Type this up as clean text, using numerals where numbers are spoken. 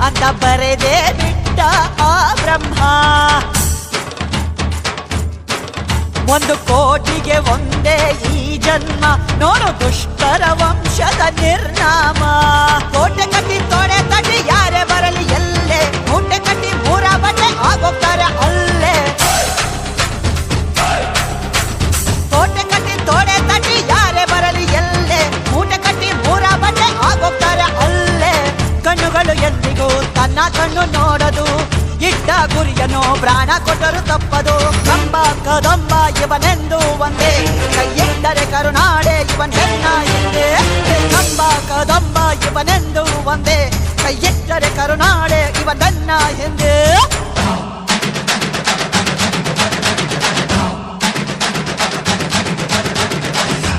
ಅಂತ ಬರೆದೇ ಬಿಟ್ಟ ಆ ಬ್ರಹ್ಮ. 1 ಕೋಟಿಗೆ ಒಂದೇ ಈ ಜನ್ಮ, ನೋಡು ದುಷ್ಟರ ವಂಶದ ನಿರ್ನಾಮ. ಕೋಟೆ ಕಟ್ಟಿ ತೊಡೆ ತಟ್ಟಿ ಯಾರೇ ಬರಲಿ ಎಲ್ಲೇ, ಮೂಟೆ ಕಟ್ಟಿ 3 ಬಟ್ಟೆ ಆಗೋಗ್ತಾರೆ ಅಲ್ಲೇ. ಕೋಟೆ ಕಟ್ಟಿ ತೊಡೆ ತಟ್ಟಿ ಯಾರೇ ಬರಲಿ ಎಲ್ಲೇ, ಮೂಟೆ ಕಟ್ಟಿ 3 ಬಟ್ಟೆ ಆಗೋಗ್ತಾರೆ ಅಲ್ಲೇ. ಕಣ್ಣುಗಳು ಎಂದಿಗೂ ತನ್ನ ಕಣ್ಣು ನೋಡದು, ಇಟ್ಟ ಗುರಿಯನ್ನು ಪ್ರಾಣ ಕೊಟ್ಟರು ತಪ್ಪದು. ಕಂಬ ಕದಂಬ ಇವನೆಂದು ಒಂದೇ, ಕೈಯಿಟ್ಟರೆ ಕರುನಾಡೆ ಇವನ್ ಹೆಣ್ಣ ಹಿಂದೆ. ಕಂಬ ಕದಂಬ ಇವನೆಂದು ಒಂದೇ, ಕೈಯಿಟ್ಟರೆ ಕರುನಾಡೆ ಇವನನ್ನ ಹಿಂದೆ.